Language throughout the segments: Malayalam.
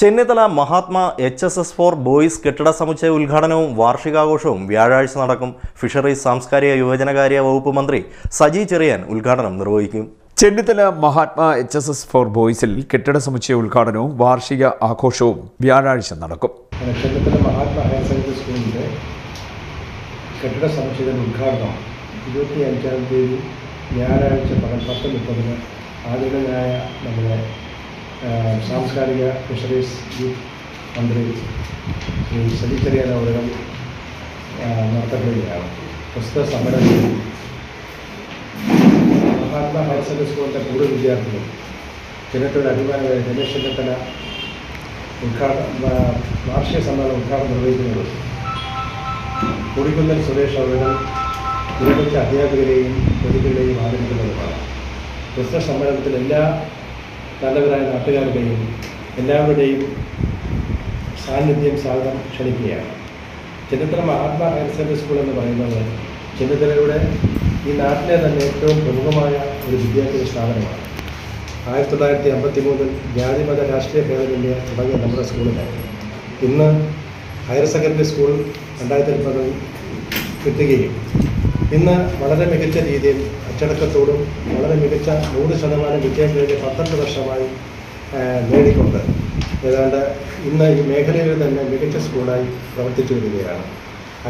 ചെന്നിത്തല മഹാത്മാ HSS4 ബോയ്സ് കെട്ടിട സമുച്ചയ ഉദ്ഘാടനവും വാർഷികാഘോഷവും വ്യാഴാഴ്ച നടക്കും. ഫിഷറീസ് സാംസ്കാരിക യുവജനകാര്യ വകുപ്പ് മന്ത്രി സജി ചെറിയാൻ ഉദ്ഘാടനം നിർവഹിക്കും. ചെന്നിത്തല മഹാത്മാ HSS4 ബോയ്സിൽ കെട്ടിട സമുച്ചയ ഉദ്ഘാടനവും വാർഷിക ആഘോഷവും വ്യാഴാഴ്ച നടക്കും. ചെന്നിത്തല മഹാത്മാ ഹയർ സെക്കൻഡറി സ്കൂളിൻ്റെ കെട്ടിട സമുച്ചയത്തിൻ്റെ ഉദ്ഘാടനം 25-ാം തീയതി വ്യാഴാഴ്ച പകൽ 10:30 ആദരണീയനായ നമ്മുടെ സാംസ്കാരിക ഫിഷറീസ് യൂത്ത് മന്ത്രി ശ്രീ സജി ചെറിയാൻ അവർ നടത്തപ്പെടുകയാണ്. പ്രസ്തുത സമ്മേളനത്തിൽ മഹാത്മാ ഹയർ സെക്കൻഡറി സ്കൂളിൻ്റെ പൂർവ്വ വിദ്യാർത്ഥികളും ചെന്നിത്തല അഭിമാനമായ രമേശ് ചെന്നിത്തല വാർഷിക സമ്മേളനം ഉദ്ഘാടനം നിർവഹിക്കുന്നത് കുടിക്കുന്നൽ സുരേഷ് അവരുടെ നിരവധി അധ്യാപകരെയും പ്രതികളെയും ആദരിക്കുന്നതുമാണ്. പ്രസ്തുത സമ്മേളനത്തിൽ എല്ലാ നല്ലവരായ നാട്ടുകാരുടെയും എല്ലാവരുടെയും സാന്നിധ്യം സ്വാഗതം ക്ഷണിക്കുകയാണ്. Chennithala Mahatma higher secondary school എന്ന് പറയുന്നത് ചെന്നിത്തലയുടെ ഈ നാട്ടിലെ തന്നെ ഏറ്റവും പ്രമുഖമായ ഒരു വിദ്യാഭ്യാസ സ്ഥാപനമാണ്. 1953 ജാതിമത രാഷ്ട്രീയ ഭേദമന്യേ തുടങ്ങിയ നമ്മുടെ സ്കൂളിന് ഇന്ന് ഹയർ സെക്കൻഡറി സ്കൂൾ 2030 കിട്ടുകയും ഇന്ന് വളരെ മികച്ച രീതിയിൽ അച്ചടക്കത്തോടും വളരെ മികച്ച 100% വിദ്യാഭ്യാസം 12 വർഷമായി നേടിക്കൊണ്ട് ഏതാണ്ട് ഇന്ന് ഈ മേഖലയിൽ തന്നെ മികച്ച സ്കൂളായി പ്രവർത്തിച്ചു വരികയാണ്.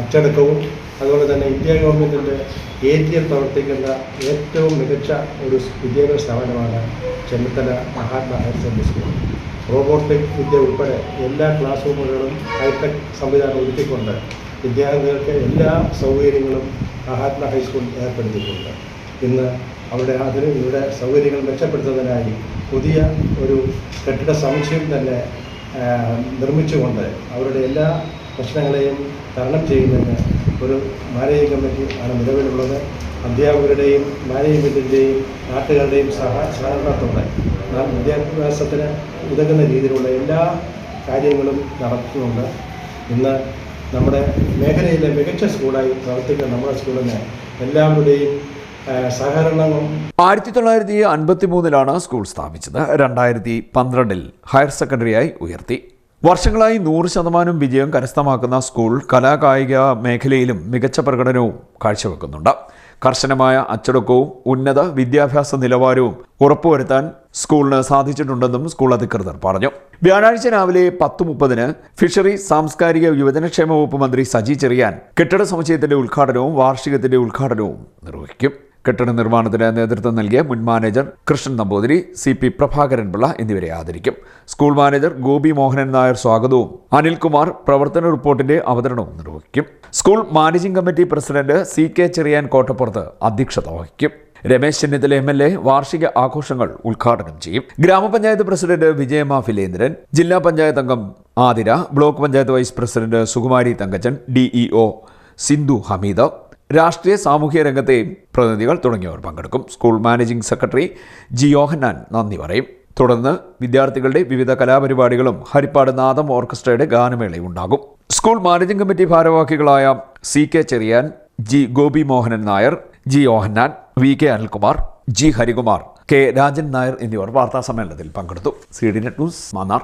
അച്ചടക്കവും അതുപോലെ തന്നെ ഇന്ത്യ ഗവൺമെൻറ്റിൻ്റെ ATM പ്രവർത്തിക്കുന്ന ഏറ്റവും മികച്ച ഒരു വിദ്യാഭ്യാസ സ്ഥാപനമാണ് Chennithala Mahatma higher secondary school. Robotic വിദ്യ ഉൾപ്പെടെ എല്ലാ ക്ലാസ് റൂമുകളും ഹൈടെക് സംവിധാനം ഒരുക്കിക്കൊണ്ട് വിദ്യാർത്ഥികൾക്ക് എല്ലാ സൗകര്യങ്ങളും മഹാത്മാ ഹൈസ്കൂൾ ഏർപ്പെടുത്തിയിട്ടുണ്ട്. ഇന്ന് ഇവിടെ സൗകര്യങ്ങൾ മെച്ചപ്പെടുത്തുന്നതിനായി പുതിയ ഒരു കെട്ടിട സമുച്ചയം തന്നെ നിർമ്മിച്ചുകൊണ്ട് അവരുടെ എല്ലാ പ്രശ്നങ്ങളെയും തരണം ചെയ്യുന്നതിന് ഒരു മാനേജിംഗ് കമ്മിറ്റി ആണ് നിലവിലുള്ളത്. അധ്യാപകരുടെയും മാനേജ്മെൻറ്റിൻ്റെയും നാട്ടുകാരുടെയും സഹകരണത്തോടെ വിദ്യാഭ്യാസത്തിന് ഉതകുന്ന രീതിയിലുള്ള എല്ലാ കാര്യങ്ങളും നടത്തുന്നുണ്ട്. ഇന്ന് നമ്മുടെ മേഖലയിലെ മികച്ച സ്കൂളായി പ്രവർത്തിക്കുന്ന നമ്മുടെ സ്കൂളിന് എല്ലാവരുടെയും സഹകരണവും. 1953 സ്കൂൾ സ്ഥാപിച്ചത്. 2012 ഹയർ സെക്കൻഡറിയായി ഉയർത്തി. വർഷങ്ങളായി 100% വിജയം കരസ്ഥമാക്കുന്ന സ്കൂൾ കലാകായിക മേഖലയിലും മികച്ച പ്രകടനവും കാഴ്ചവെക്കുന്നുണ്ട്. കർശനമായ അച്ചടക്കവും ഉന്നത വിദ്യാഭ്യാസ നിലവാരവും ഉറപ്പുവരുത്താൻ സ്കൂളിന് സാധിച്ചിട്ടുണ്ടെന്നും സ്കൂൾ അധികൃതർ പറഞ്ഞു. വ്യാഴാഴ്ച രാവിലെ 10:30 ഫിഷറീസ് സാംസ്കാരിക യുവജനക്ഷേമ വകുപ്പ് മന്ത്രി സജി ചെറിയാൻ കെട്ടിട സമുച്ചയത്തിന്റെ ഉദ്ഘാടനവും വാർഷികത്തിന്റെ ഉദ്ഘാടനവും നിർവഹിക്കും. കെട്ടിട നിർമ്മാണത്തിന് നേതൃത്വം നൽകിയ മുൻ മാനേജർ കൃഷ്ണൻ നമ്പൂതിരി, CP പ്രഭാകരൻ പിള്ള എന്നിവരെ ആദരിക്കും. സ്കൂൾ മാനേജർ ഗോപി മോഹനൻ നായർ സ്വാഗതവും അനിൽകുമാർ പ്രവർത്തന റിപ്പോർട്ടിന്റെ അവതരണവും നിർവഹിക്കും. School managing committee president CK Cherian കോട്ടപ്പുറത്ത് അധ്യക്ഷത വഹിക്കും. രമേശ് ചെന്നിത്തല MLA വാർഷിക ആഘോഷങ്ങൾ ഉദ്ഘാടനം ചെയ്യും. ഗ്രാമപഞ്ചായത്ത് പ്രസിഡന്റ് വിജയമ്മ ഫിലേന്ദ്രൻ, ജില്ലാ പഞ്ചായത്ത് അംഗം Athira, block panchayat vice president Sukumari Thankachan, DEO Sindhu Hameed, രാഷ്ട്രീയ സാമൂഹ്യ രംഗത്തെയും പ്രതിനിധികൾ തുടങ്ങിയവർ പങ്കെടുക്കും. School managing secretary G. Yohannan നന്ദി പറയും. തുടർന്ന് വിദ്യാർത്ഥികളുടെ വിവിധ കലാപരിപാടികളും ഹരിപ്പാട് നാദം ഓർക്കസ്ട്രയുടെ ഗാനമേളയും ഉണ്ടാകും. സ്കൂൾ മാനേജിംഗ് കമ്മിറ്റി ഭാരവാഹികളായ CK Cherian, G. Gopi Mohanan Nair, G. Yohannan, VK Anilkumar, G. Harikumar, K. Rajan Nair എന്നിവർ വാർത്താസമ്മേളനത്തിൽ പങ്കെടുത്തു. CDNet news, Mannar.